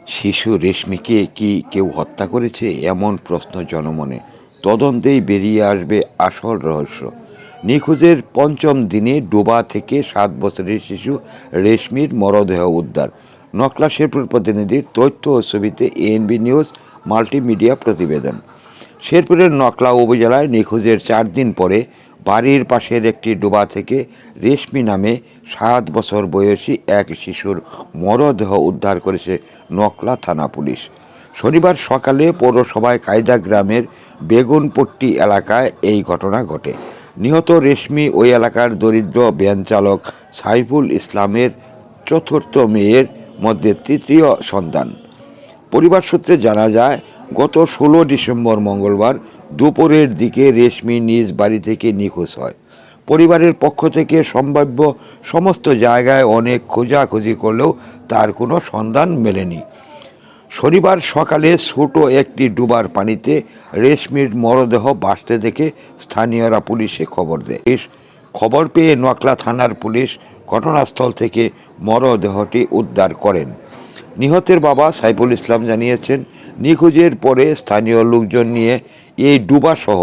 শিশু রেশমিকে কি কেউ হত্যা করেছে, এমন প্রশ্ন জনমনে। তদন্তেই বেরিয়ে আসবে আসল রহস্য। নিখোঁজের পঞ্চম দিনে ডোবা থেকে 7 বছরের শিশু রেশমির মরদেহ উদ্ধার। নকলা শেরপুর প্রতিনিধির তথ্য ও ছবিতে এএনবি নিউজ মাল্টিমিডিয়া প্রতিবেদন। শেরপুরের নকলা উপজেলায় নিখোঁজের 4 দিন পরে বাড়ির পাশের একটি ডোবা থেকে রেশমি নামে 7 বছর বয়সী এক শিশুর মরদেহ উদ্ধার করেছে নকলা থানা পুলিশ। শনিবার সকালে পৌরসভায় কায়দা গ্রামের বেগুনপট্টি এলাকায় এই ঘটনা ঘটে। নিহত রেশমি ওই এলাকার দরিদ্র ভ্যান চালক সাইফুল ইসলামের চতুর্থ মেয়ের মধ্যে তৃতীয় সন্তান। পরিবার সূত্রে জানা যায়, গত 16 ডিসেম্বর মঙ্গলবার দুপুরের দিকে রেশমি নিজ বাড়ি থেকে নিখোঁজ হয়। পরিবারের পক্ষ থেকে সম্ভাব্য সমস্ত জায়গায় অনেক খোঁজাখুঁজি করলেও তার কোনো সন্ধান মেলেনি। শনিবার সকালে ছোট একটি ডুবার পানিতে রেশমির মরদেহ ভাসতে দেখে স্থানীয়রা পুলিশে খবর দেয়। খবর পেয়ে নকলা থানার পুলিশ ঘটনাস্থল থেকে মরদেহটি উদ্ধার করেন। নিহতের বাবা সাইফুল ইসলাম জানিয়েছেন, নিখোঁজের পরে স্থানীয় লোকজন নিয়ে এই ডুবাসহ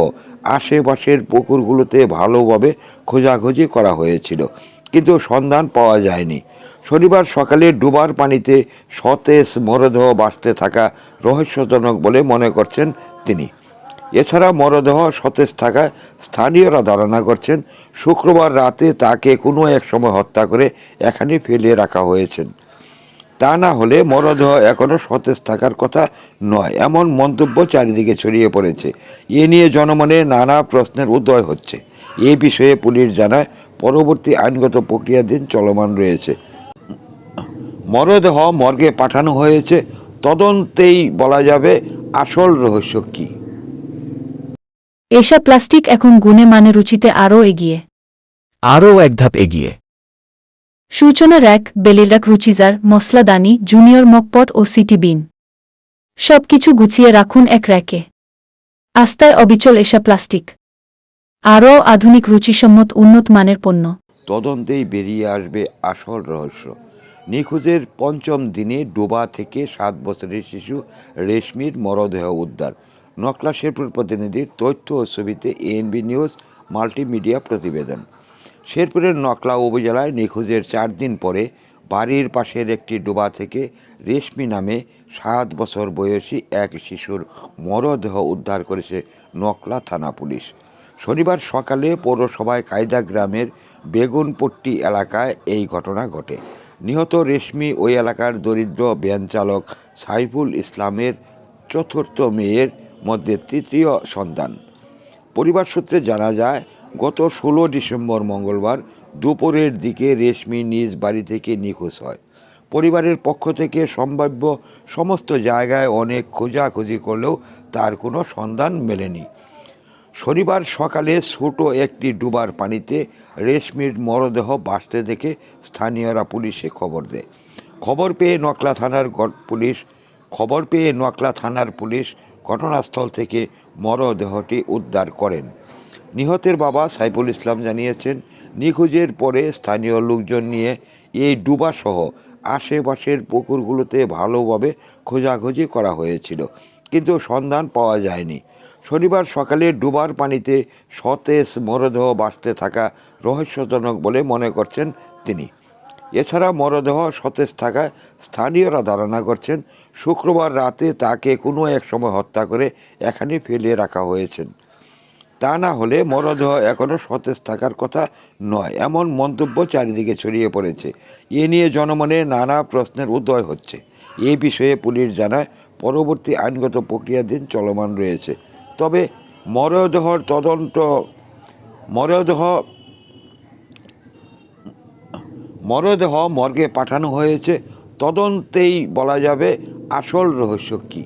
আশেপাশের পুকুরগুলোতে ভালোভাবে খোঁজাখুঁজি করা হয়েছিল, কিন্তু সন্ধান পাওয়া যায়নি। শনিবার সকালে ডুবার পানিতে সতেজ মরদেহ ভাসতে থাকা রহস্যজনক বলে মনে করছেন তিনি। এছাড়া মরদেহ সতেজ থাকায় স্থানীয়রা ধারণা করছেন শুক্রবার রাতে তাকে কোনো এক সময় হত্যা করে এখানে ফেলে রাখা হয়েছে। তা না হলে মরদেহ এখনও সতেজ থাকার কথা নয়, এমন মন্তব্য চারিদিকে ছড়িয়ে পড়েছে। এ নিয়ে জনমনে নানা প্রশ্নের উদয় হচ্ছে। এ বিষয়ে পুলিশ জানায়, পরবর্তী আইনগত প্রক্রিয়াধীন চলমান রয়েছে। মরদেহ মর্গে পাঠানো হয়েছে, তদন্তেই বলা যাবে আসল রহস্য কী। এশা প্লাস্টিক এখন গুণে মানে রুচিতে আরও এগিয়ে। আরও এক ধাপ এগিয়ে। সূচনা র্যাক, বেলিরাক, রুচিজার, মসলাদানি, জুনিয়র মকপট ও সিটি বিন সবকিছু গুছিয়ে রাখুন এক র্যাকে। আস্তায় অবিচল এশা প্লাস্টিক, আরও আধুনিক রুচিসম্মত উন্নত মানের পণ্য। তদন্তেই বেরিয়ে আসবে আসল রহস্য। নিখোঁজের পঞ্চম দিনে ডোবা থেকে 7 বছরের শিশু রেশমির মরদেহ উদ্ধার। নকলা শেরপুর প্রতিনিধির তথ্য ও ছবিতে এএনবি নিউজ মাল্টিমিডিয়া প্রতিবেদন। শেরপুরের নকলা উপজেলায় নিখোঁজের 4 দিন পরে বাড়ির পাশের একটি ডোবা থেকে রেশমি নামে 7 বছর বয়সী এক শিশুর মরদেহ উদ্ধার করেছে নকলা থানা পুলিশ। শনিবার সকালে পৌরসভায় কায়দা গ্রামের বেগুনপট্টি এলাকায় এই ঘটনা ঘটে। নিহত রেশমি ওই এলাকার দরিদ্র ভ্যান চালক সাইফুল ইসলামের চতুর্থ মেয়ের মধ্যে তৃতীয় সন্তান। পরিবার সূত্রে জানা যায়, গত 16 ডিসেম্বর মঙ্গলবার দুপুরের দিকে রেশমি নিজ বাড়ি থেকে নিখোঁজ হয়। পরিবারের পক্ষ থেকে সম্ভাব্য সমস্ত জায়গায় অনেক খোঁজাখুঁজি করলেও তার কোনো সন্ধান মেলেনি। শনিবার সকালে ছোট একটি ডুবার পানিতে রেশমির মরদেহ ভাসতে দেখে স্থানীয়রা পুলিশে খবর দেয়। খবর পেয়ে নকলা থানার পুলিশ ঘটনাস্থল থেকে মরদেহটি উদ্ধার করেন। নিহতের বাবা সাইফুল ইসলাম জানিয়েছেন, নিখোঁজের পরে স্থানীয় লোকজন নিয়ে এই ডুবাসহ আশেপাশের পুকুরগুলোতে ভালোভাবে খোঁজাখুঁজি করা হয়েছিল, কিন্তু সন্ধান পাওয়া যায়নি। শনিবার সকালে ডুবার পানিতে সতেজ মরদেহ ভাসতে থাকা রহস্যজনক বলে মনে করছেন তিনি। এছাড়া মরদেহ সতেজ থাকায় স্থানীয়রা ধারণা করছেন শুক্রবার রাতে তাকে কোনো এক সময় হত্যা করে এখানে ফেলে রাখা হয়েছে। তা না হলে মরদেহ এখনও সতেজ থাকার কথা নয়, এমন মন্তব্য চারিদিকে ছড়িয়ে পড়েছে। এ নিয়ে জনমনে নানা প্রশ্নের উদয় হচ্ছে। এ বিষয়ে পুলিশ জানায়, পরবর্তী আইনগত প্রক্রিয়াধীন চলমান রয়েছে। তবে মরদেহ মর্গে পাঠানো হয়েছে, তদন্তেই বলা যাবে আসল রহস্য কী।